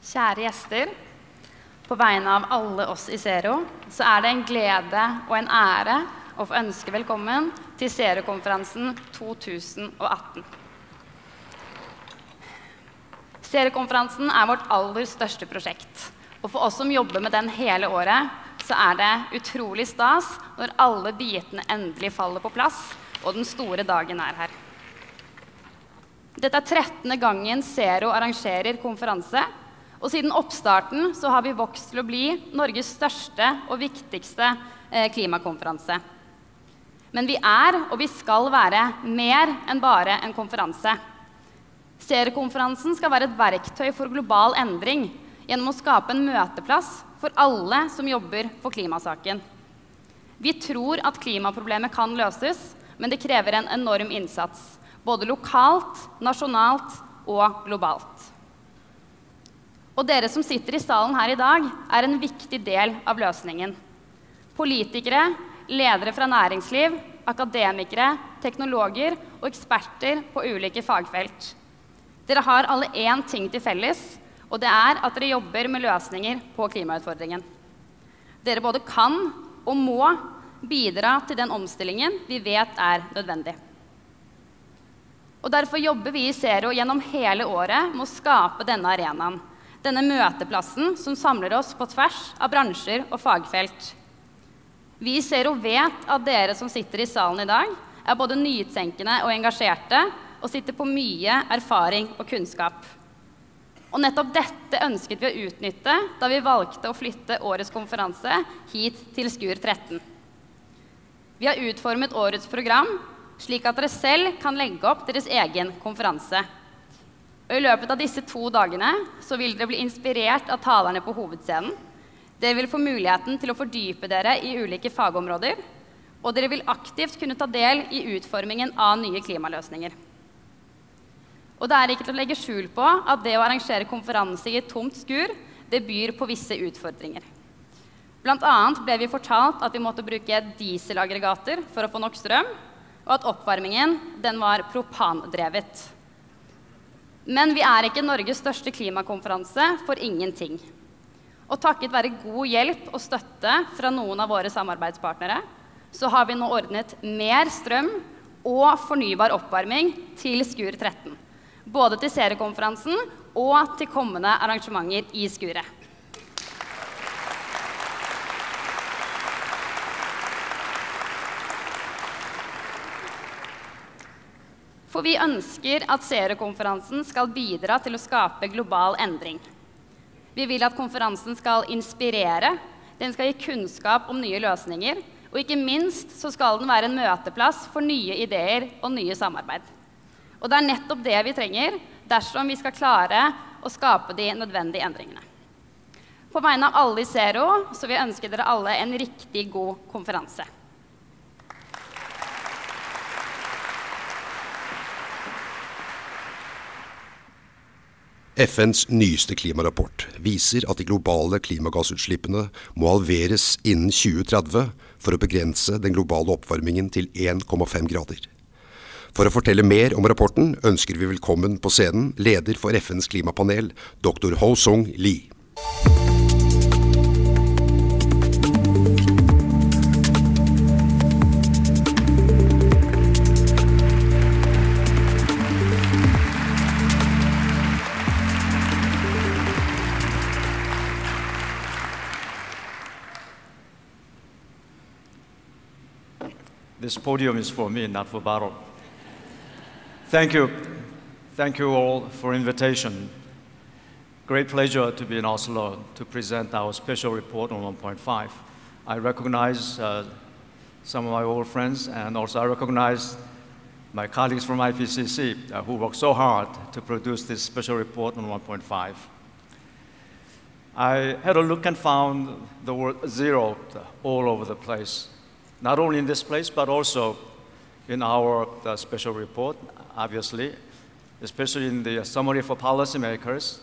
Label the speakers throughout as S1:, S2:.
S1: Kjære gjester, på vegne av alle oss i Zero, så det en glede og en ære å få ønske velkommen til Zerokonferansen 2018. Zerokonferansen vårt aller største prosjekt, og for oss som jobber med den hele året, så det utrolig stas når alle bitene endelig faller på plass, og den store dagen her. Dette 13. gangen Zero arrangerer konferanse, og siden oppstarten så har vi vokst til å bli Norges største og viktigste klimakonferanse. Men vi og vi skal være mer enn bare en konferanse. Zerokonferansen skal være et verktøy for global endring gjennom å skape en møteplass for alle som jobber for klimasaken. Vi tror at klimaproblemet kan løses, men det krever en enorm innsats, både lokalt, nasjonalt og globalt. Og dere som sitter i salen her i dag en viktig del av løsningen. Politikere, ledere fra næringsliv, akademikere, teknologer og eksperter på ulike fagfelt. Dere har alle én ting til felles, og det at dere jobber med løsninger på klimautfordringen. Dere både kan og må bidra til den omstillingen vi vet nødvendig. Og derfor jobber vi i Zero gjennom hele året med å skape denne arenaen. Denne møteplassen som samler oss på tvers av bransjer og fagfelt. Vi i Zero vet at dere som sitter i salen i dag både nytenkende og engasjerte og sitter på mye erfaring og kunnskap. Og nettopp dette ønsket vi å utnytte da vi valgte å flytte årets konferanse hit til Skur 13. Vi har utformet årets program slik at dere selv kan legge opp deres egen konferanse. Og i løpet av disse 2 dagene så vil dere bli inspirert av talerne på hovedscenen. Dere vil få muligheten til å fordype dere i ulike fagområder, og dere vil aktivt kunne ta del i utformingen av nye klimaløsninger. Og det ikke til å legge skjul på at det å arrangere konferanse i et tomt skur, det byr på visse utfordringer. Blant annet ble vi fortalt at vi måtte bruke dieselaggregater for å få nok strøm, og at oppvarmingen den var propandrevet. Men vi ikke Norges største klimakonferanse for ingenting. Og takket være god hjelp og støtte fra noen av våre samarbeidspartnere, så har vi nå ordnet mer strøm og fornybar oppvarming til Skur 13. Både til Zerokonferansen og til kommende arrangementer i skuret. For vi ønsker at Zerokonferansen skal bidra til å skape global endring. Vi vil at konferansen skal inspirere, den skal gi kunnskap om nye løsninger, og ikke minst så skal den være en møteplass for nye ideer og nye samarbeid. Og det nettopp det vi trenger dersom vi skal klare å skape de nødvendige endringene. På vegne av alle i Zero så vil jeg ønske dere alle en riktig god konferanse.
S2: FNs nyeste klimarapport viser at de globale klimagassutslippene må halveres innen 2030 for å begrense den globale oppvarmingen til 1,5 grader. For å fortelle mer om rapporten ønsker vi velkommen på scenen leder for FNs klimapanel, Dr. Hoesung Lee.
S3: This podium is for me, not for Baro. Thank you. Thank you all for invitation. Great pleasure to be in Oslo to present our special report on 1.5. I recognize some of my old friends, and also I recognize my colleagues from IPCC who worked so hard to produce this special report on 1.5. I had a look and found the word zero all over the place. Not only in this place, but also in our special report, obviously, especially in the summary for policymakers.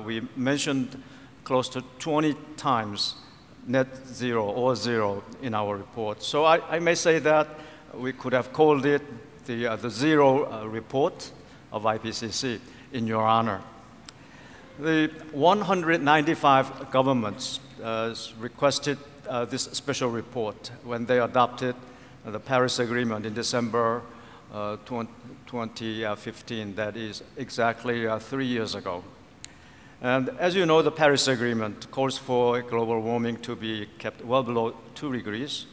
S3: We mentioned close to 20 times net zero or zero in our report. So I may say that we could have called it the zero report of IPCC in your honor. The 195 governments requested this special report when they adopted the Paris Agreement in December 2015, that is exactly 3 years ago. And as you know, the Paris Agreement calls for global warming to be kept well below 2 degrees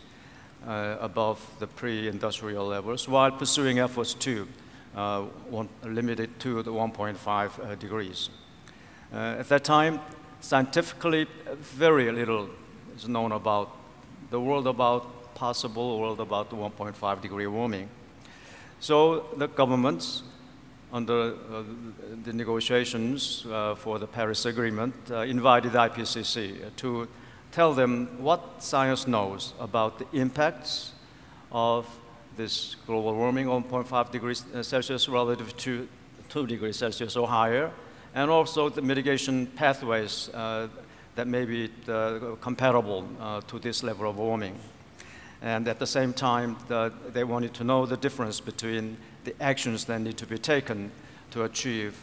S3: above the pre-industrial levels, while pursuing efforts to limit it to the 1.5 degrees. At that time, scientifically, very little is known about the world about possible world about the 1.5 degree warming. So the governments, under the negotiations for the Paris Agreement, invited the IPCC to tell them what science knows about the impacts of this global warming, 1.5 degrees Celsius relative to 2 degrees Celsius or higher, and also the mitigation pathways that may be comparable to this level of warming. And at the same time, they wanted to know the difference between the actions that need to be taken to achieve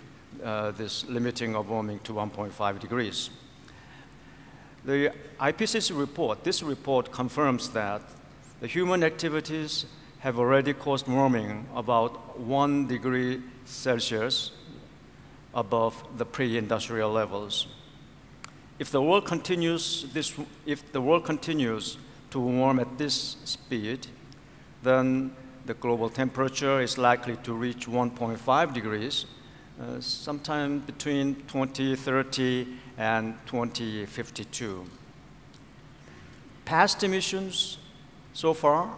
S3: this limiting of warming to 1.5 degrees. The IPCC report, this report confirms that the human activities have already caused warming about 1 degree Celsius above the pre-industrial levels. If the world continues to warm at this speed, then the global temperature is likely to reach 1.5 degrees sometime between 2030 and 2052. Past emissions so far,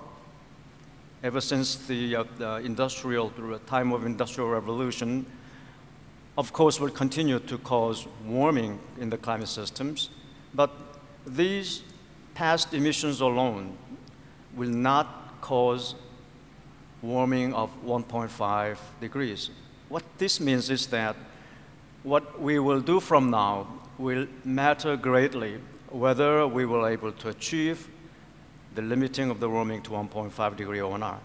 S3: ever since the time of industrial revolution, of course, will continue to cause warming in the climate systems, but these past emissions alone will not cause warming of 1.5 degrees. What this means is that what we will do from now will matter greatly whether we will able to achieve the limiting of the warming to 1.5 degree or not.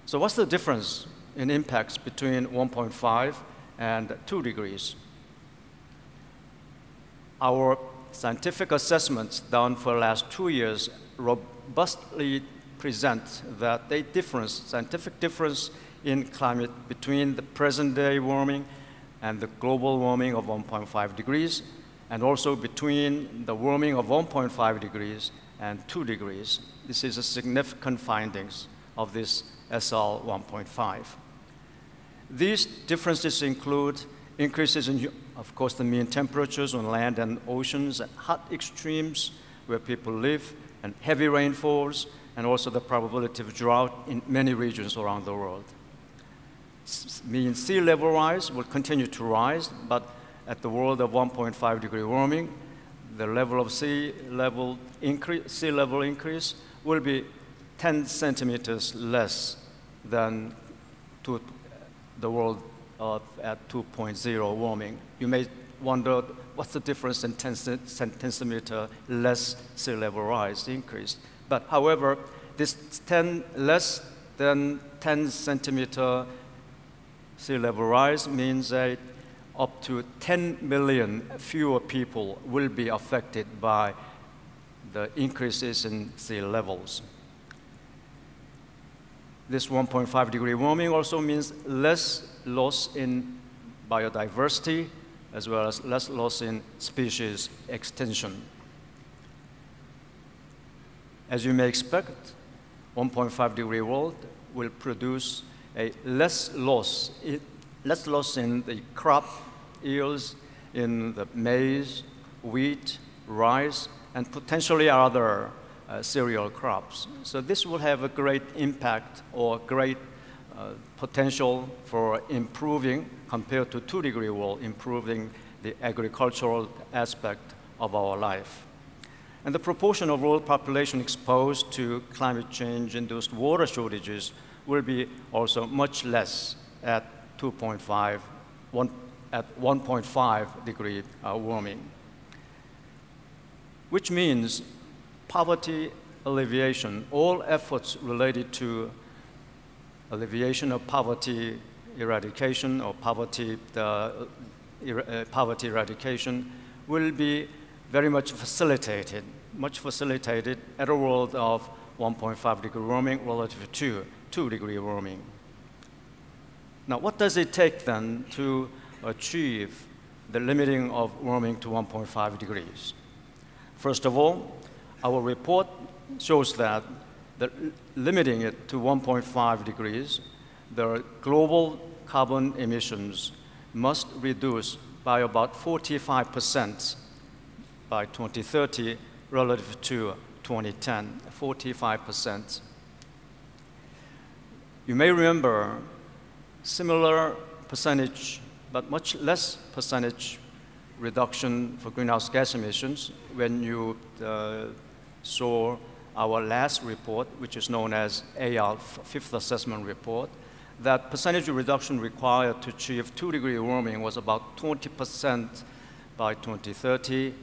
S3: So what's the difference in impacts between 1.5 and 2 degrees? Our scientific assessments done for the last 2 years robustly present that scientific difference in climate between the present-day warming and the global warming of 1.5 degrees, and also between the warming of 1.5 degrees and 2 degrees. This is a significant findings of this SL 1.5. These differences include increases in, of course, the mean temperatures on land and oceans, and hot extremes where people live, and heavy rainfalls, and also the probability of drought in many regions around the world. Mean sea level rise will continue to rise, but at the world of 1.5 degree warming, the level of sea level increase will be 10 centimeters less than to the world at 2.0 warming. You may wonder what's the difference in 10 centimeter less sea level rise increase. But however, this less than 10 centimeter sea level rise means that up to 10 million fewer people will be affected by the increases in sea levels. This 1.5 degree warming also means less loss in biodiversity, as well as less loss in species extinction. As you may expect, 1.5 degree world will produce a less loss in the crop yields in the maize, wheat, rice, and potentially other cereal crops. So this will have a great impact or great potential for improving, compared to 2 degree world, improving the agricultural aspect of our life. And the proportion of world population exposed to climate change-induced water shortages will be also much less at 1.5 degree warming, which means poverty alleviation, all efforts related to alleviation of poverty eradication or poverty poverty eradication will be very much facilitated at a world of 1.5 degree warming relative to 2 degree warming. Now, what does it take then to achieve the limiting of warming to 1.5 degrees? First of all, our report shows that limiting it to 1.5 degrees, the global carbon emissions must reduce by about 45% by 2030 relative to 2010, 45%. You may remember similar percentage, but much less percentage reduction for greenhouse gas emissions when you saw our last report, which is known as AR, Fifth Assessment Report. That percentage reduction required to achieve 2 degree warming was about 20% by 2030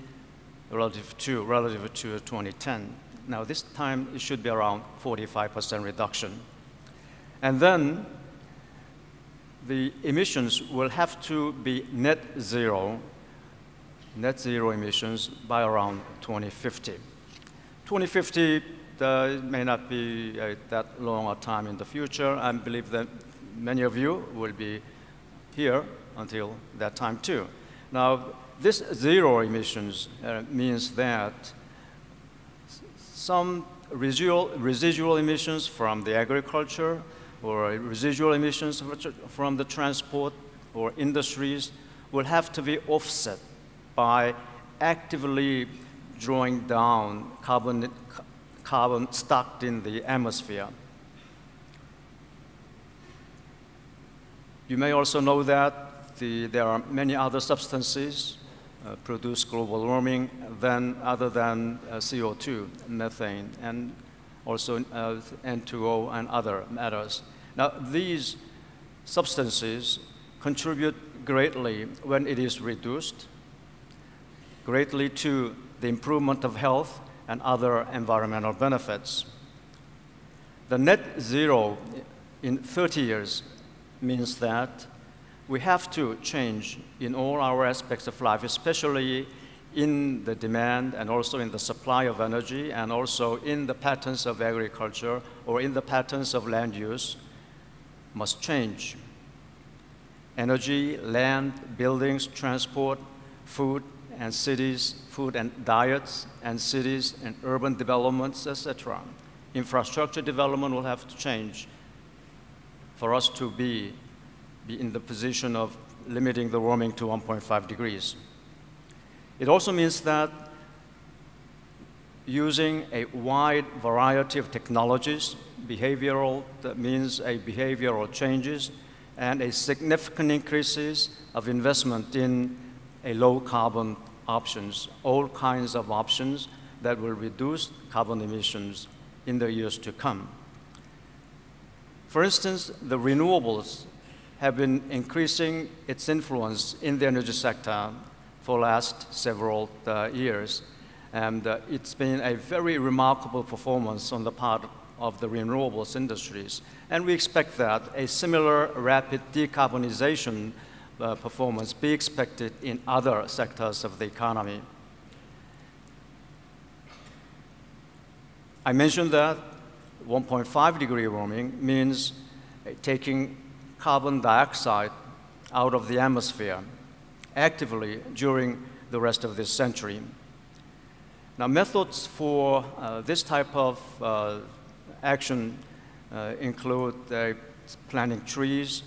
S3: relative to 2010. Now this time it should be around 45% reduction. And then the emissions will have to be net zero emissions by around 2050. 2050 may not be that long a time in the future. I believe that many of you will be here until that time too. Now, this zero emissions means that some residual emissions from the agriculture or residual emissions from the transport or industries will have to be offset by actively drawing down carbon stocked in the atmosphere. You may also know that there are many other substances produce global warming other than CO2, methane, and also N2O and other matters. Now, these substances contribute greatly when it is reduced, greatly to the improvement of health and other environmental benefits. The net zero in 30 years means that we have to change in all our aspects of life, especially in the demand and also in the supply of energy and also in the patterns of agriculture or in the patterns of land use must change. Energy, land, buildings, transport, food and cities, food and diets and cities and urban developments, etc. Infrastructure development will have to change for us to be in the position of limiting the warming to 1.5 degrees. It also means that using a wide variety of technologies, that means behavioral changes and a significant increases of investment in a low carbon options, all kinds of options that will reduce carbon emissions in the years to come. For instance, the renewables have been increasing its influence in the energy sector for the last several years. And it's been a very remarkable performance on the part of the renewables industries. And we expect that a similar rapid decarbonization performance be expected in other sectors of the economy. I mentioned that 1.5 degree warming means taking carbon dioxide out of the atmosphere actively during the rest of this century. Now, methods for this type of action include planting trees,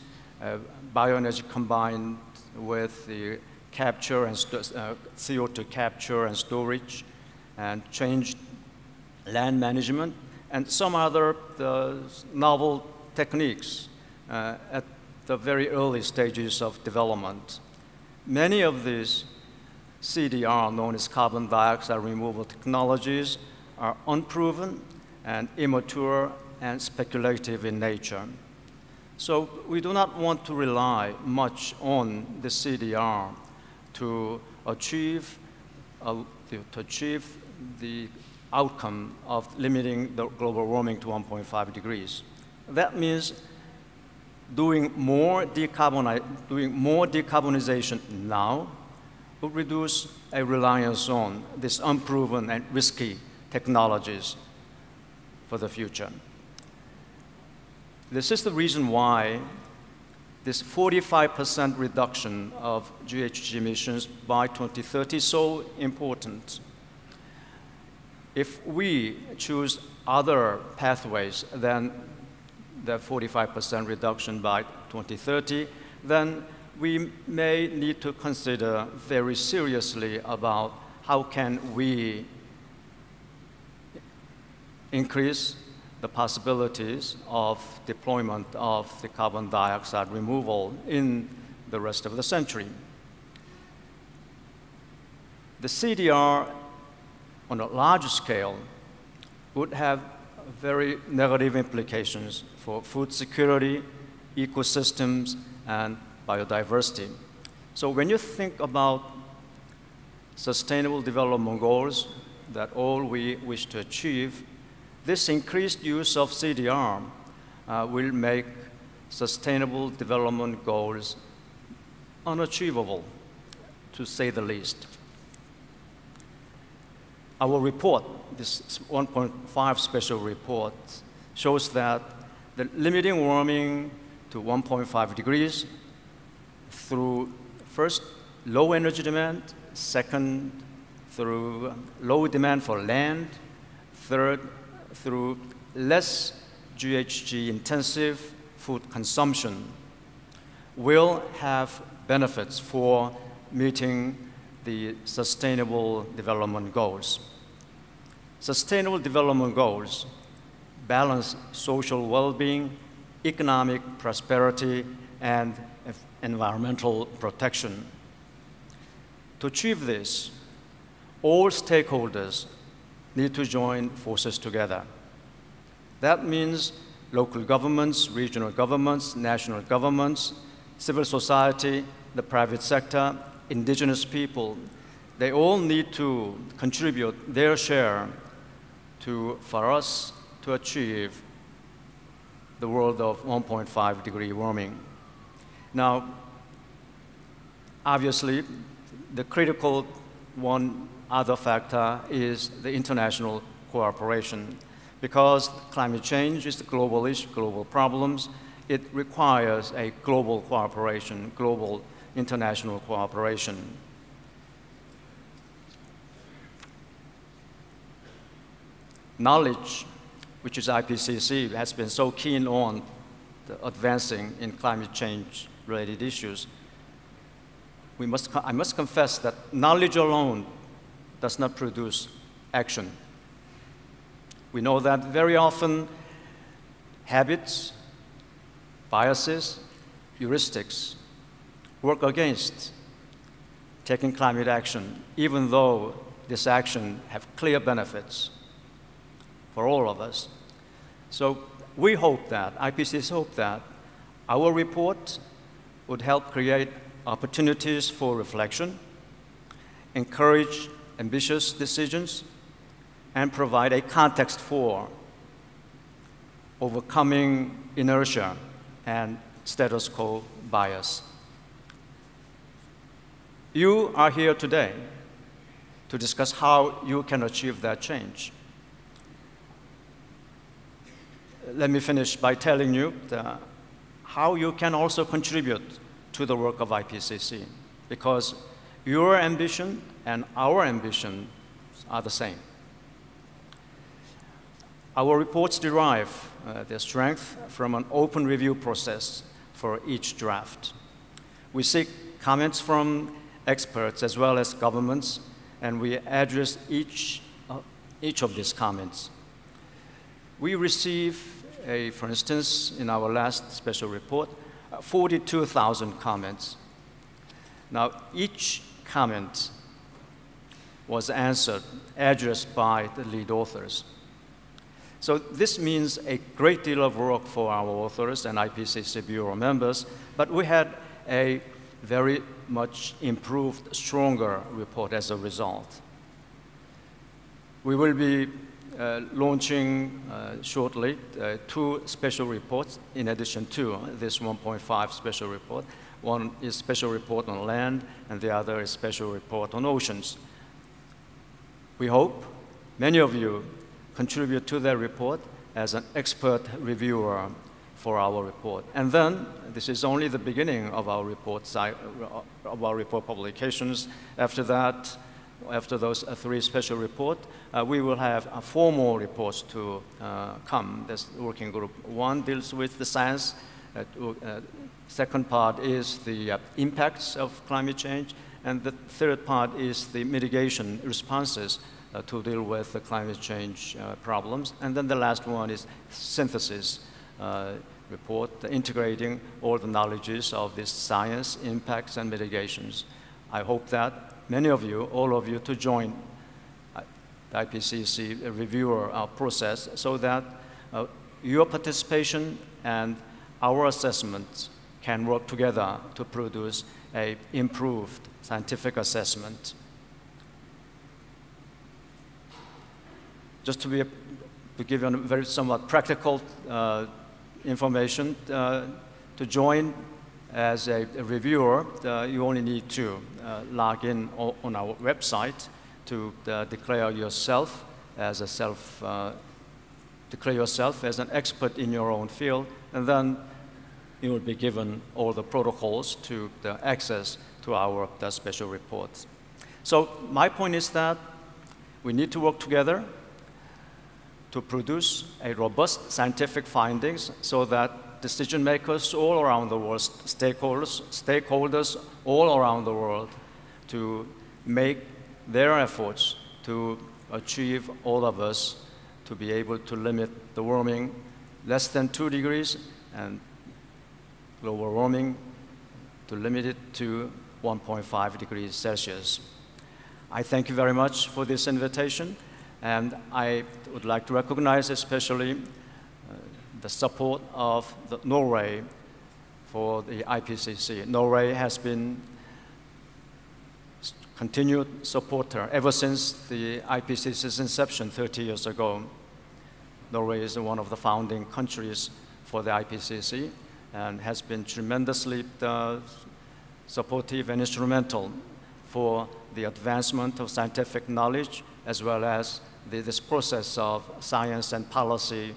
S3: bioenergy combined with the capture and CO2 capture and storage, and changed land management, and some other novel techniques at the very early stages of development. Many of these CDR, known as carbon dioxide removal technologies, are unproven and immature and speculative in nature. So we do not want to rely much on the CDR to achieve the outcome of limiting the global warming to 1.5 degrees. That means doing more decarbonization now would reduce a reliance on these unproven and risky technologies for the future. This is the reason why this 45% reduction of GHG emissions by 2030 is so important. If we choose other pathways than the 45% reduction by 2030, then we may need to consider very seriously about how can we increase the possibilities of deployment of the carbon dioxide removal in the rest of the century. The CDR on a large scale would have very negative implications for food security, ecosystems, and biodiversity. So when you think about sustainable development goals that all we wish to achieve, this increased use of CDR will make sustainable development goals unachievable, to say the least. Our report, this 1.5 special report, shows that the limiting warming to 1.5 degrees through, first, low energy demand, second, through low demand for land, third, through less GHG-intensive food consumption, will have benefits for meeting the Sustainable Development Goals. Sustainable Development Goals balance social well-being, economic prosperity, and environmental protection. To achieve this, all stakeholders need to join forces together. That means local governments, regional governments, national governments, civil society, the private sector, indigenous people. They all need to contribute their share for us to achieve the world of 1.5 degree warming. Now, obviously, the critical one other factor is the international cooperation. Because climate change is a global issue, global problems, it requires a global cooperation, global international cooperation. Knowledge, which is IPCC, has been so keen on advancing in climate change-related issues. I must confess that knowledge alone does not produce action. We know that very often habits, biases, heuristics work against taking climate action, even though this action have clear benefits for all of us. So we hope that, IPCC hope that, our report would help create opportunities for reflection, encourage ambitious decisions, and provide a context for overcoming inertia and status quo bias. You are here today to discuss how you can achieve that change. Let me finish by telling you how you can also contribute to the work of IPCC, because your ambition and our ambition are the same. Our reports derive their strength from an open review process for each draft. We seek comments from experts as well as governments, and we address each of these comments. We receive, for instance, in our last special report, 42,000 comments. Now, each comment was answered, addressed by the lead authors. So this means a great deal of work for our authors and IPCC Bureau members, but we had a very much improved, stronger report as a result. We will be launching shortly 2 special reports in addition to this 1.5 special report. One is special report on land, and the other is special report on oceans. We hope many of you contribute to that report as an expert reviewer for our report. And then, this is only the beginning of our report publications. After that, after those 3 special reports, we will have 4 more reports to come. This working group 1 deals with the science. Second part is the impacts of climate change. And the third part is the mitigation responses to deal with the climate change problems. And then the last one is synthesis report, integrating all the knowledges of this science, impacts, and mitigations. I hope that many of you, all of you, to join the IPCC reviewer process so that your participation and our assessments can work together to produce an improved scientific assessment. Just to give you a very somewhat practical information, to join as a reviewer, you only need to log in on our website to declare yourself as an expert in your own field, and then you will be given all the protocols to access to our special reports. So my point is that we need to work together to produce a robust scientific findings so that decision makers all around the world, stakeholders all around the world, to make their efforts to achieve all of us to be able to limit the warming less than 2 degrees and global warming to limit it to 1.5 degrees Celsius. I thank you very much for this invitation, and I would like to recognize especially the support of Norway for the IPCC. Norway has been continued supporter ever since the IPCC's inception 30 years ago. Norway is one of the founding countries for the IPCC and has been tremendously supportive and instrumental for the advancement of scientific knowledge, as well as this process of science and policy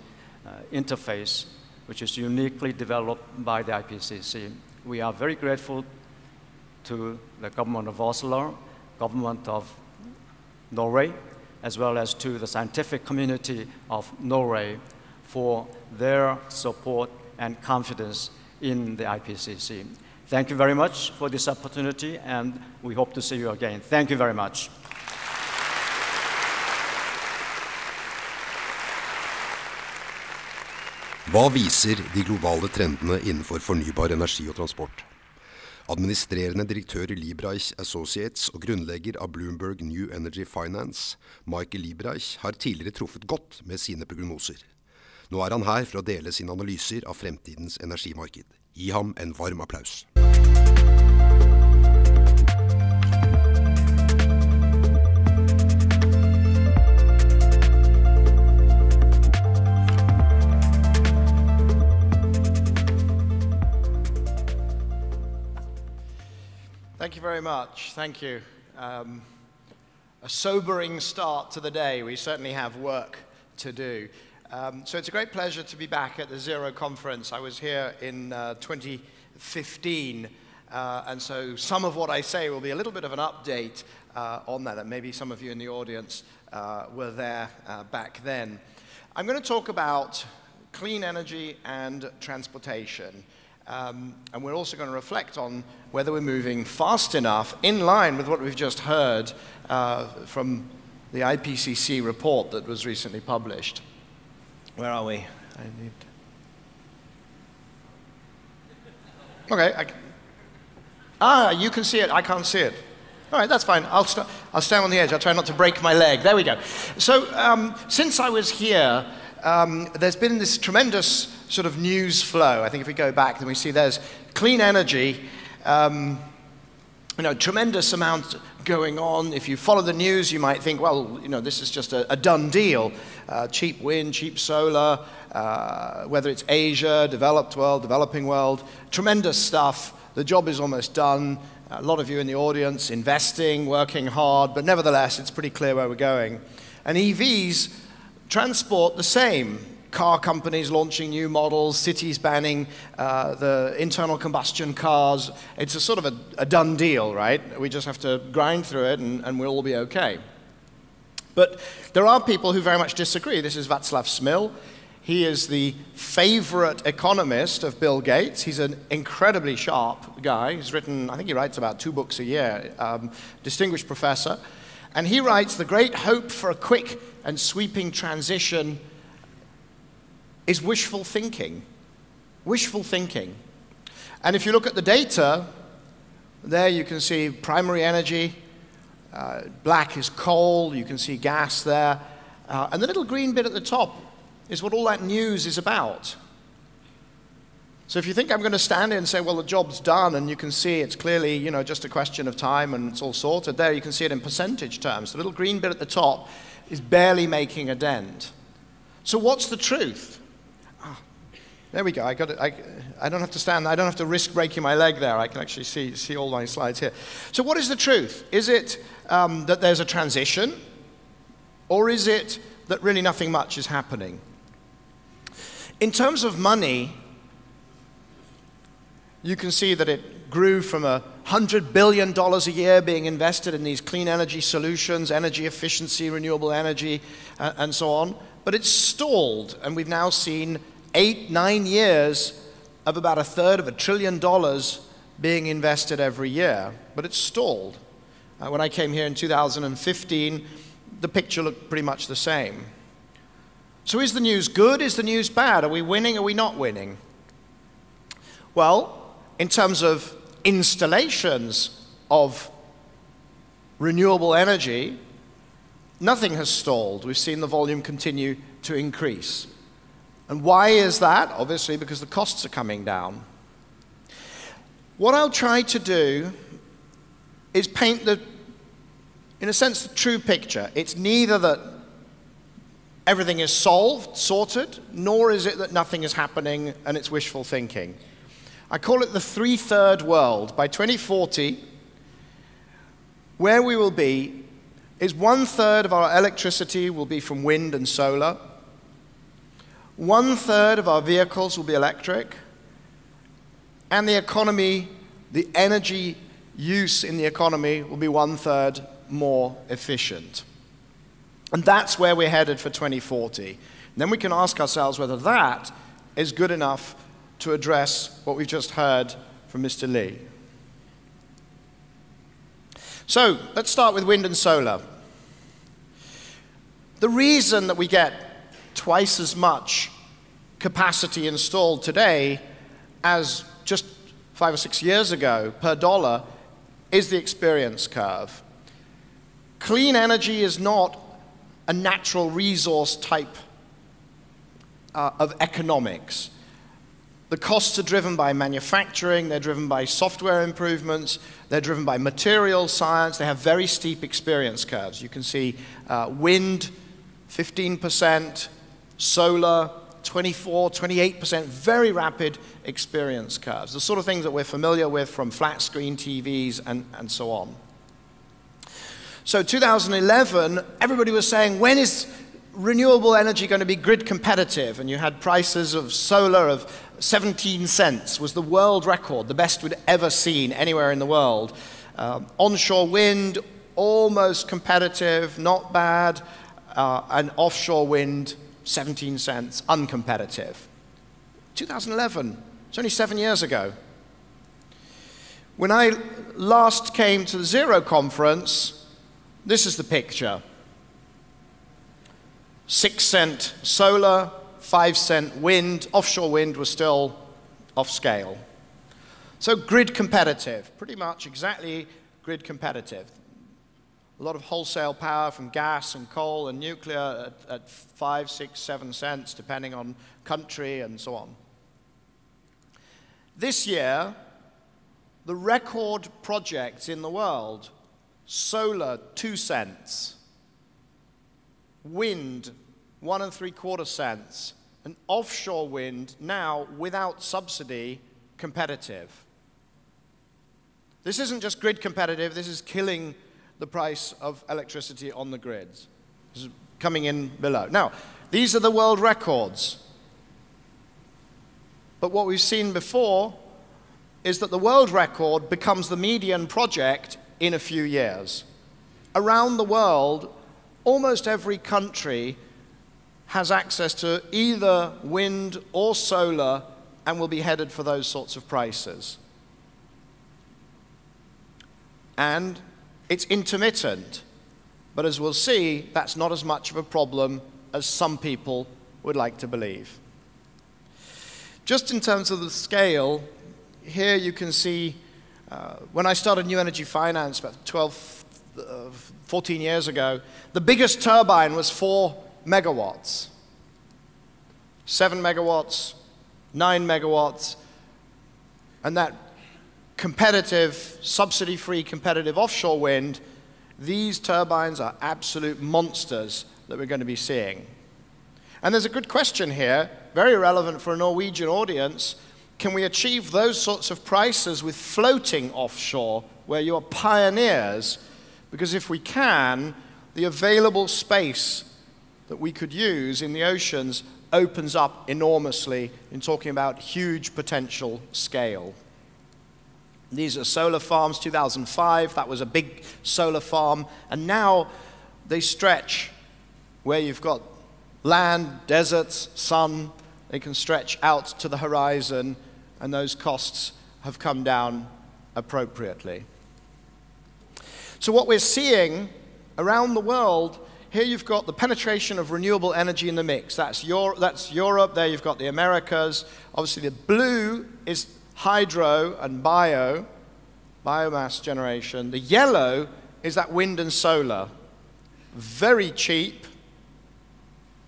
S3: interface, which is uniquely developed by the IPCC. We are very grateful to the government of Oslo, government of Norway, as well as to the scientific community of Norway for their support and confidence in the IPCC. Thank you very much for this opportunity, and we hope to see you again. Thank you very much.
S2: Hva viser de globale trendene innenfor fornybar energi og transport? Administrerende direktør i Liebreich Associates og grunnlegger av Bloomberg New Energy Finance, Michael Liebreich, har tidligere truffet godt med sine prognoser. Nå er han her for å dele sine analyser av fremtidens energimarked. Gi ham en varm applaus.
S4: Thank you very much. Thank you. A sobering start to the day. We certainly have work to do. So it's a great pleasure to be back at the Zerokonferensen. I was here in 2015, and so some of what I say will be a little bit of an update on that, and maybe some of you in the audience were there back then. I'm going to talk about clean energy and transportation. And we're also going to reflect on whether we're moving fast enough in line with what we've just heard from the IPCC report that was recently published. Where are we? Okay. You can see it. I can't see it. All right, that's fine. I'll stand on the edge. I'll try not to break my leg. There we go. So since I was here, there's been this tremendous sort of news flow. I think if we go back, then we see there's clean energy. tremendous amount going on. If you follow the news, you might think, well, this is just a done deal. Cheap wind, cheap solar, whether it's Asia, developed world, developing world, tremendous stuff. The job is almost done. A lot of you in the audience investing, working hard, but nevertheless, it's pretty clear where we're going. And EVs transport the same. Car companies launching new models, cities banning the internal combustion cars. It's a sort of a done deal, right? We just have to grind through it and we'll all be okay. But there are people who very much disagree. This is Václav Smil. He is the favorite economist of Bill Gates. He's an incredibly sharp guy. He's written, I think he writes about 2 books a year, distinguished professor. And he writes, the great hope for a quick and sweeping transition is wishful thinking. Wishful thinking. And if you look at the data, there you can see primary energy, black is coal, you can see gas there, and the little green bit at the top is what all that news is about. So if you think I'm going to stand here and say, well, the job's done, and you can see it's clearly, just a question of time and it's all sorted, there you can see it in percentage terms. The little green bit at the top is barely making a dent. So what's the truth? There we go. I don't have to stand. I don't have to risk breaking my leg there. I can actually see all my slides here. So what is the truth? Is it that there's a transition, or is it that really nothing much is happening? In terms of money, you can see that it grew from $100 billion a year being invested in these clean energy solutions, energy efficiency, renewable energy, and so on. But it's stalled, and we've now seen 8-9 years of about $1/3 trillion being invested every year, but it's stalled. When I came here in 2015, the picture looked pretty much the same. So is the news good? Is the news bad? Are we winning? Are we not winning? Well, in terms of installations of renewable energy, nothing has stalled. We've seen the volume continue to increase. And why is that? Obviously, because the costs are coming down. What I'll try to do is paint in a sense, the true picture. It's neither that everything is solved, sorted, nor is it that nothing is happening and it's wishful thinking. I call it the 3/3 world. By 2040, where we will be is 1/3 of our electricity will be from wind and solar. 1/3 of our vehicles will be electric, and the economy, the energy use in the economy will be 1/3 more efficient. And that's where we're headed for 2040. And then we can ask ourselves whether that is good enough to address what we've just heard from Mr. Lee. So let's start with wind and solar. The reason that we get twice as much capacity installed today as just 5 or 6 years ago per dollar is the experience curve. Clean energy is not a natural resource type of economics. The costs are driven by manufacturing, they're driven by software improvements, they're driven by material science, they have very steep experience curves. You can see wind, 15%, solar, 24, 28%, very rapid experience curves. The sort of things that we're familiar with from flat screen TVs and so on. So 2011, everybody was saying, when is renewable energy going to be grid competitive? And you had prices of solar of 17 cents was the world record, the best we'd ever seen anywhere in the world. Onshore wind, almost competitive, not bad, and offshore wind, 17 cents, uncompetitive. 2011, it's only 7 years ago. When I last came to the Zerokonferensen, this is the picture. 6 cent solar, 5 cent wind. Offshore wind was still off scale. So grid competitive, pretty much exactly grid competitive. A lot of wholesale power from gas and coal and nuclear at 5, 6, 7 cents, depending on country and so on. This year, the record projects in the world, solar 2 cents, wind 1 3/4 cents, and offshore wind now without subsidy competitive. This isn't just grid competitive, this is killing the price of electricity on the grids. This is coming in below. Now, these are the world records. But what we've seen before is that the world record becomes the median project in a few years. Around the world, almost every country has access to either wind or solar and will be headed for those sorts of prices. And it's intermittent, but as we'll see, that's not as much of a problem as some people would like to believe. Just in terms of the scale, here you can see when I started New Energy Finance about 14 years ago, the biggest turbine was 4 megawatts. 7 megawatts, 9 megawatts, and that competitive, subsidy-free competitive offshore wind, these turbines are absolute monsters that we're going to be seeing. And there's a good question here, very relevant for a Norwegian audience. Can we achieve those sorts of prices with floating offshore, where you're pioneers? Because if we can, the available space that we could use in the oceans opens up enormously in talking about huge potential scale. These are solar farms, 2005, that was a big solar farm, and now they stretch where you've got land, deserts, sun, they can stretch out to the horizon, and those costs have come down appropriately. So what we're seeing around the world, here you've got the penetration of renewable energy in the mix. That's Europe, there you've got the Americas. Obviously the blue is hydro and biomass generation. The yellow is that wind and solar. Very cheap,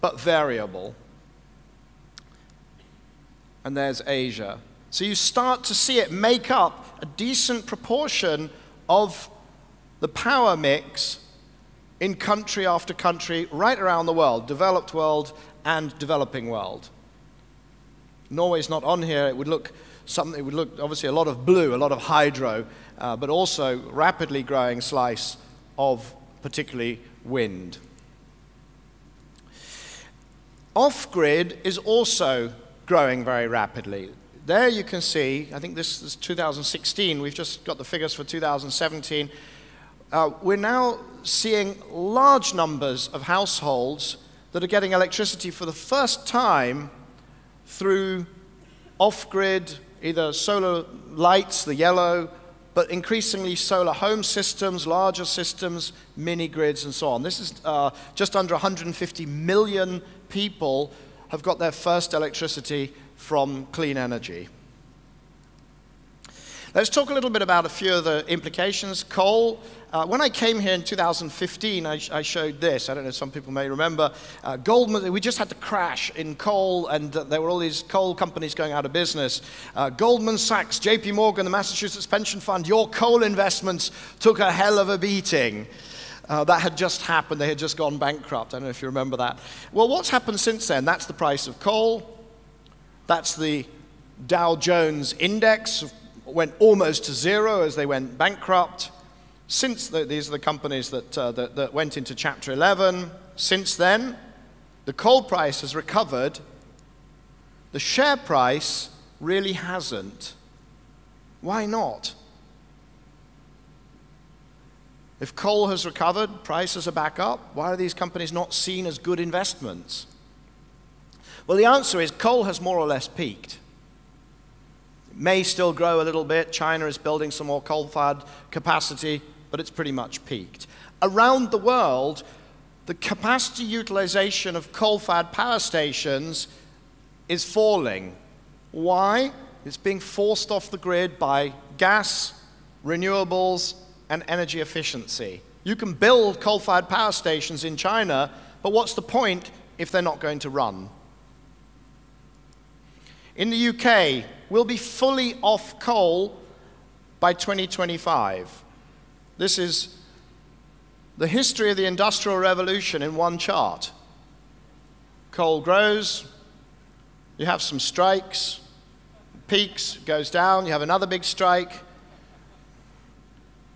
S4: but variable. And there's Asia. So you start to see it make up a decent proportion of the power mix in country after country right around the world, developed world and developing world. Norway's not on here. It would look obviously a lot of blue, a lot of hydro, but also rapidly growing slice of particularly wind. Off-grid is also growing very rapidly. There you can see, I think this is 2016, we've just got the figures for 2017. We're now seeing large numbers of households that are getting electricity for the first time through off-grid, either solar lights, the yellow, but increasingly solar home systems, larger systems, mini grids, and so on. This is just under 150 million people have got their first electricity from clean energy. Let's talk a little bit about a few of the implications. Coal. When I came here in 2015, I showed this. I don't know, some people may remember. Goldman, we just had to crash in coal, and there were all these coal companies going out of business. Goldman Sachs, JP Morgan, the Massachusetts Pension Fund, your coal investments took a hell of a beating. That had just happened. They had just gone bankrupt. I don't know if you remember that. Well, what's happened since then? That's the price of coal. That's the Dow Jones index. Went almost to zero as they went bankrupt. These are the companies that went into Chapter 11. Since then, the coal price has recovered. The share price really hasn't. Why not? If coal has recovered, prices are back up, why are these companies not seen as good investments? Well, the answer is coal has more or less peaked. It may still grow a little bit. China is building some more coal-fired capacity, but it's pretty much peaked. Around the world, the capacity utilization of coal-fired power stations is falling. Why? It's being forced off the grid by gas, renewables, and energy efficiency. You can build coal-fired power stations in China, but what's the point if they're not going to run? In the UK, we'll be fully off coal by 2025. This is the history of the Industrial Revolution in one chart. Coal grows, you have some strikes, peaks, goes down, you have another big strike.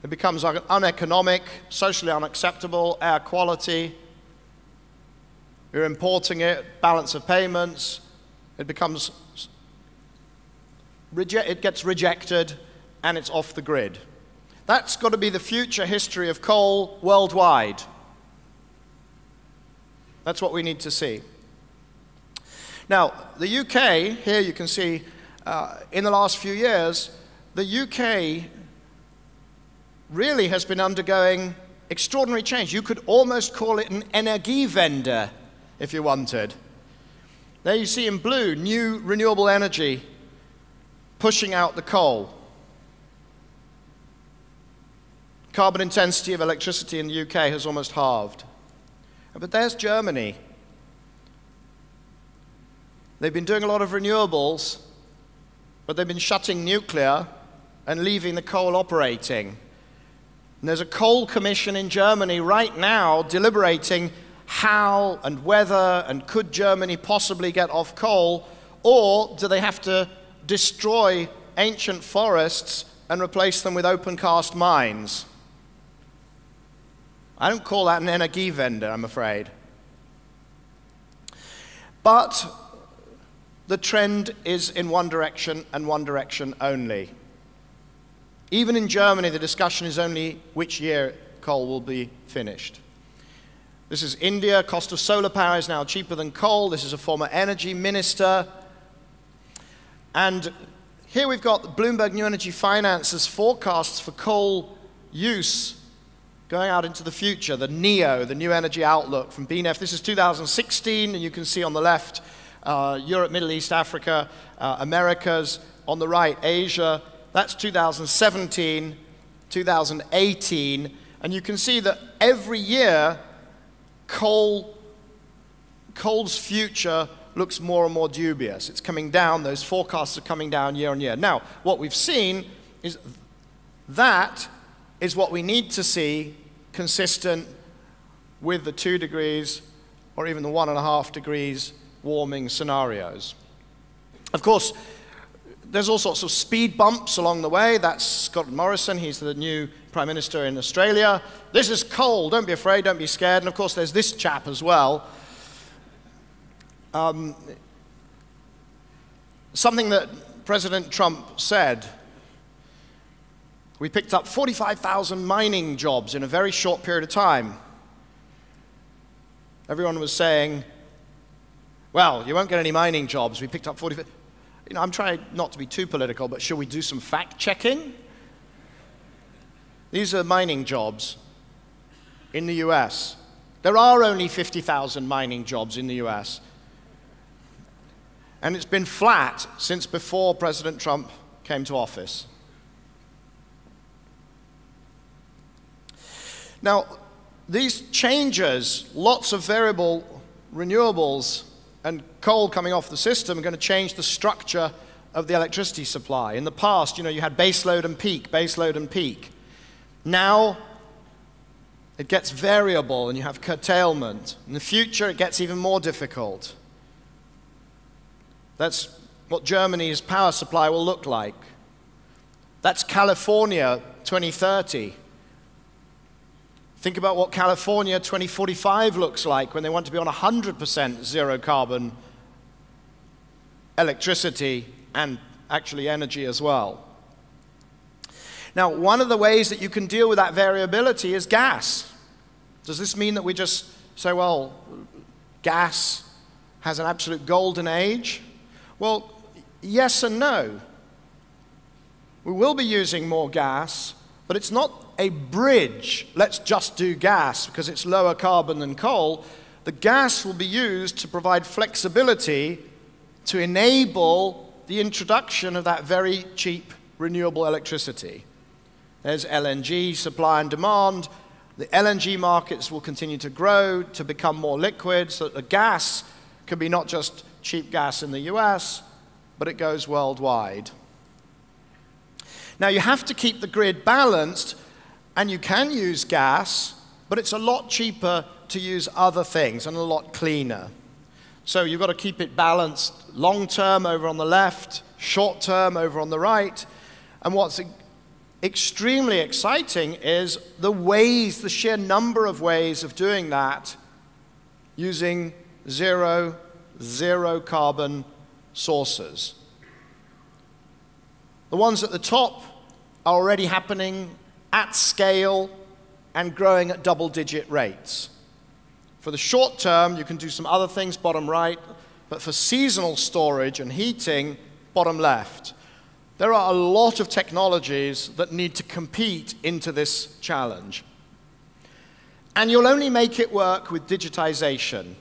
S4: It becomes uneconomic, socially unacceptable, air quality. You're importing it, balance of payments. It becomes, it gets rejected, and it's off the grid. That's got to be the future history of coal worldwide. That's what we need to see. Now, the UK, here you can see, in the last few years, the UK really has been undergoing extraordinary change. You could almost call it an Energiewende, if you wanted. There you see in blue, new renewable energy pushing out the coal. Carbon intensity of electricity in the UK has almost halved. But there's Germany. They've been doing a lot of renewables, but they've been shutting nuclear and leaving the coal operating. And there's a coal commission in Germany right now deliberating how and whether and could Germany possibly get off coal, or do they have to destroy ancient forests and replace them with open-cast mines? I don't call that an Energiewende, I'm afraid. But the trend is in one direction and one direction only. Even in Germany, the discussion is only which year coal will be finished. This is India. Cost of solar power is now cheaper than coal. This is a former energy minister. And here we've got Bloomberg New Energy Finance's forecasts for coal use going out into the future, the NEO, the New Energy Outlook from BNEF. This is 2016, and you can see on the left, Europe, Middle East, Africa, Americas. On the right, Asia. That's 2017, 2018, and you can see that every year, coal's future looks more and more dubious. It's coming down, those forecasts are coming down year on year. Now, what we've seen is that is what we need to see consistent with the 2 degrees or even the 1.5 degrees warming scenarios. Of course, there's all sorts of speed bumps along the way. That's Scott Morrison. He's the new Prime Minister in Australia. This is coal. Don't be afraid. Don't be scared. And of course, there's this chap as well. Something that President Trump said. We picked up 45,000 mining jobs in a very short period of time. Everyone was saying, well, you won't get any mining jobs. We picked up 45,000. You know, I'm trying not to be too political, but should we do some fact-checking? These are mining jobs in the US. There are only 50,000 mining jobs in the US. And it's been flat since before President Trump came to office. Now, these changes, lots of variable renewables and coal coming off the system, are going to change the structure of the electricity supply. In the past, you know, you had baseload and peak, baseload and peak. Now, it gets variable and you have curtailment. In the future, it gets even more difficult. That's what Germany's power supply will look like. That's California 2030. Think about what California 2045 looks like when they want to be on 100% zero carbon electricity and actually energy as well. Now, one of the ways that you can deal with that variability is gas. Does this mean that we just say, well, gas has an absolute golden age? Well, yes and no. We will be using more gas, but it's not a bridge, let's just do gas because it's lower carbon than coal. The gas will be used to provide flexibility to enable the introduction of that very cheap renewable electricity. There's LNG, supply and demand. The LNG markets will continue to grow, to become more liquid, so that the gas can be not just cheap gas in the US, but it goes worldwide. Now, you have to keep the grid balanced, and you can use gas, but it's a lot cheaper to use other things and a lot cleaner. So you've got to keep it balanced long-term over on the left, short-term over on the right. And what's extremely exciting is the sheer number of ways of doing that using zero carbon sources. The ones at the top are already happening at scale and growing at double-digit rates. For the short term, you can do some other things, bottom right, but for seasonal storage and heating, bottom left. There are a lot of technologies that need to compete into this challenge. And you'll only make it work with digitization.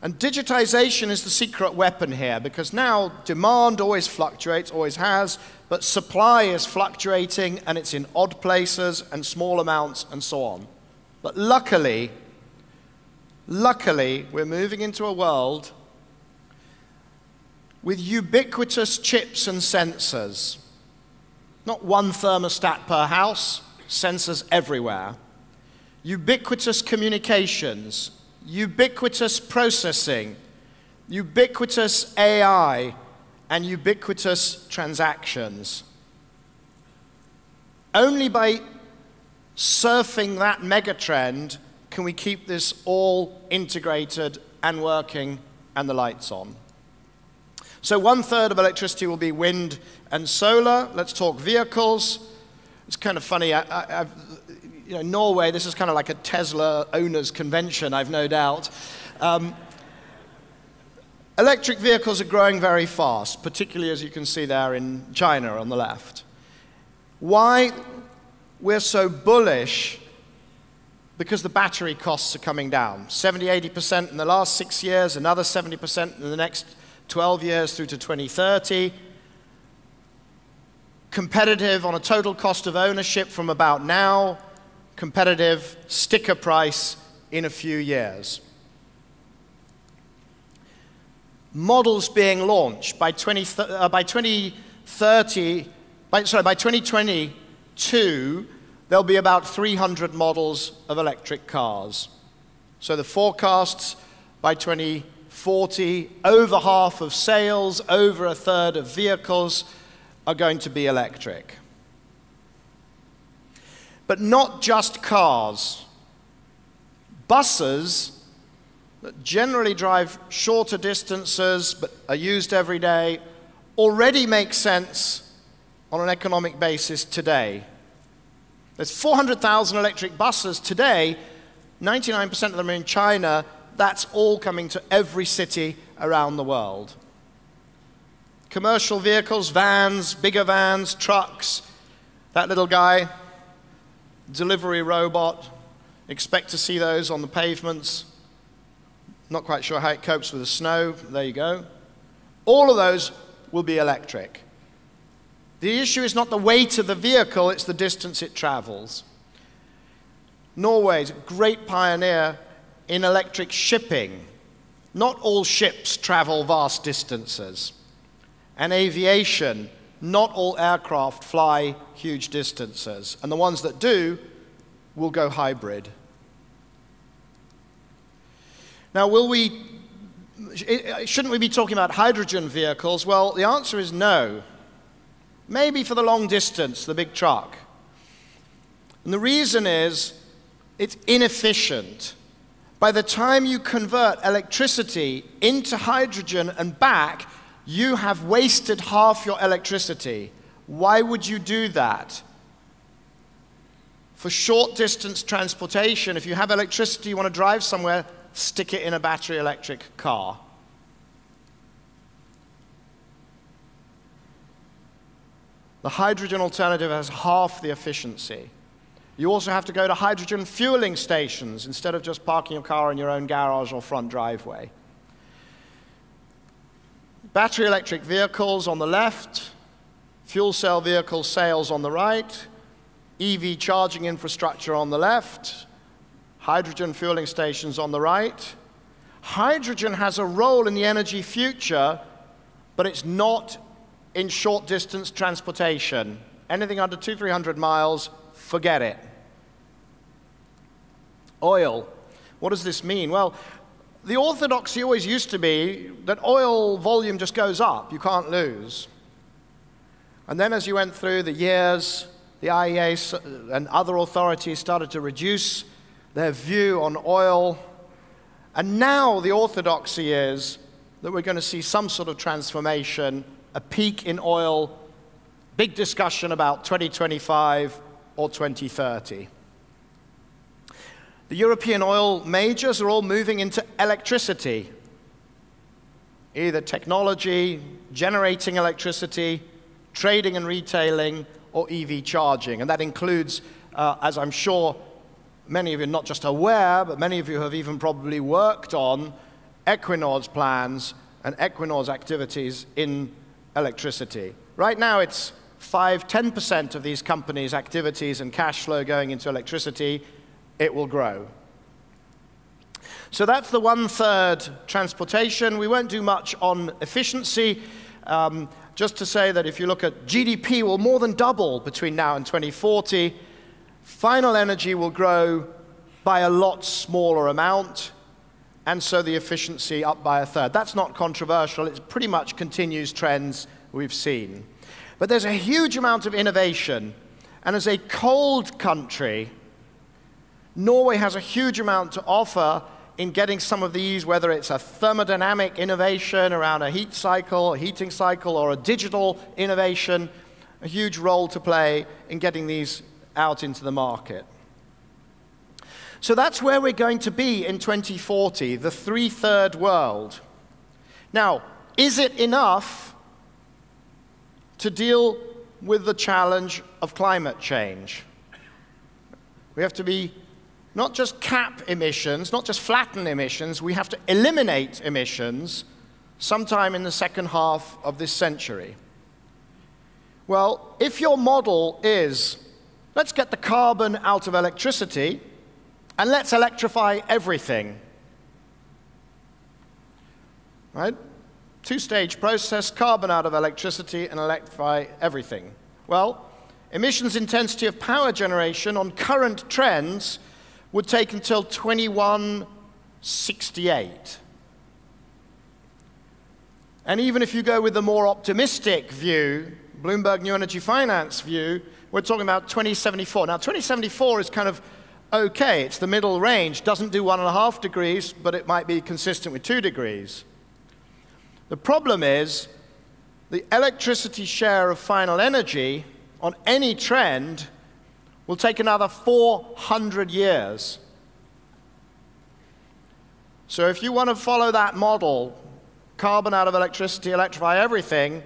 S4: And digitization is the secret weapon here, because now demand always fluctuates, always has, but supply is fluctuating, and it's in odd places and small amounts and so on. But luckily, we're moving into a world with ubiquitous chips and sensors. Not one thermostat per house, sensors everywhere. Ubiquitous communications, ubiquitous processing, ubiquitous AI, and ubiquitous transactions. Only by surfing that megatrend can we keep this all integrated and working and the lights on. So 1/3 of electricity will be wind and solar. Let's talk vehicles. It's kind of funny, Norway, this is kind of like a Tesla owners convention, I've no doubt. Electric vehicles are growing very fast, particularly as you can see there in China on the left. Why we're so bullish? Because the battery costs are coming down. 70–80% in the last 6 years, another 70% in the next 12 years through to 2030. Competitive on a total cost of ownership from about now. Competitive sticker price in a few years. Models being launched by 2022, there'll be about 300 models of electric cars. So the forecasts by 2040, over half of sales, over 1/3 of vehicles are going to be electric. But not just cars. Buses that generally drive shorter distances but are used every day already make sense on an economic basis today. There's 400,000 electric buses today, 99% of them are in China. That's all coming to every city around the world. Commercial vehicles, vans, bigger vans, trucks, that little guy, delivery robot, expect to see those on the pavements. Not quite sure how it copes with the snow. There you go. All of those will be electric. The issue is not the weight of the vehicle, it's the distance it travels. Norway is a great pioneer in electric shipping. Not all ships travel vast distances. And aviation, not all aircraft fly huge distances. And the ones that do will go hybrid. Now, shouldn't we be talking about hydrogen vehicles? Well, the answer is no. Maybe for the long distance, the big truck. And the reason is it's inefficient. By the time you convert electricity into hydrogen and back, you have wasted half your electricity. Why would you do that? For short distance transportation, if you have electricity, you want to drive somewhere, stick it in a battery electric car. The hydrogen alternative has half the efficiency. You also have to go to hydrogen fueling stations instead of just parking your car in your own garage or front driveway. Battery electric vehicles on the left, fuel cell vehicle sales on the right, EV charging infrastructure on the left, hydrogen fueling stations on the right. Hydrogen has a role in the energy future, but it's not in short-distance transportation. Anything under 200-300 miles, forget it. Oil. What does this mean? Well, the orthodoxy always used to be that oil volume just goes up. You can't lose. And then as you went through the years, the IEA and other authorities started to reduce their view on oil. And now the orthodoxy is that we're going to see some sort of transformation, a peak in oil, big discussion about 2025 or 2030. The European oil majors are all moving into electricity, either technology, generating electricity, trading and retailing, or EV charging. And that includes, as I'm sure many of you are not just aware, but many of you have even probably worked on Equinor's plans and Equinor's activities in electricity. Right now it's 5–10% of these companies' activities and cash flow going into electricity. It will grow. So that's the 1/3 transportation. We won't do much on efficiency. Just to say that if you look at GDP will more than double between now and 2040. Final energy will grow by a lot smaller amount, and so the efficiency up by 1/3. That's not controversial. It pretty much continues trends we've seen. But there's a huge amount of innovation, and as a cold country, Norway has a huge amount to offer in getting some of these, whether it's a thermodynamic innovation around a heat cycle, a heating cycle, or a digital innovation, a huge role to play in getting these out into the market. So that's where we're going to be in 2040, the 3/3 world. Now, is it enough to deal with the challenge of climate change? We have to be not just cap emissions, not just flatten emissions, we have to eliminate emissions sometime in the second half of this century. Well, if your model is, let's get the carbon out of electricity and let's electrify everything, right? Two-stage process, carbon out of electricity and electrify everything. Well, emissions intensity of power generation on current trends would take until 2168. And even if you go with the more optimistic view, Bloomberg New Energy Finance view, we're talking about 2074. Now, 2074 is kind of okay. It's the middle range. Doesn't do 1.5 degrees, but it might be consistent with 2 degrees. The problem is the electricity share of final energy on any trend will take another 400 years. So if you want to follow that model, carbon out of electricity, electrify everything,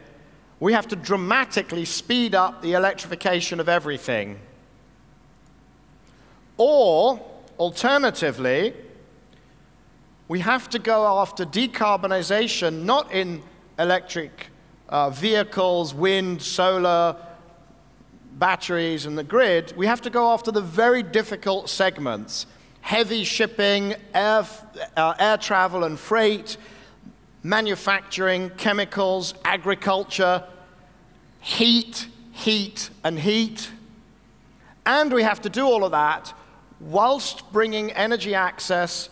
S4: we have to dramatically speed up the electrification of everything. Or, alternatively, we have to go after decarbonization, not in electric vehicles, wind, solar, batteries and the grid. We have to go after the very difficult segments: heavy shipping, air travel and freight, manufacturing, chemicals, agriculture, heat, and heat. And we have to do all of that whilst bringing energy access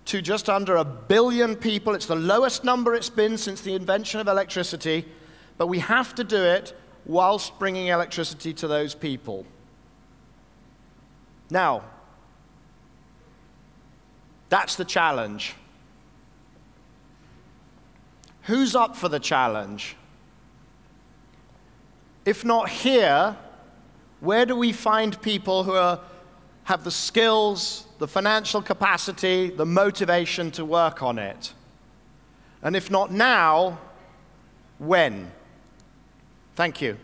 S4: to just under 1 billion people. It's the lowest number it's been since the invention of electricity, but we have to do it whilst bringing electricity to those people. Now, that's the challenge. Who's up for the challenge? If not here, where do we find people who have the skills, the financial capacity, the motivation to work on it? And if not now, when? Thank you.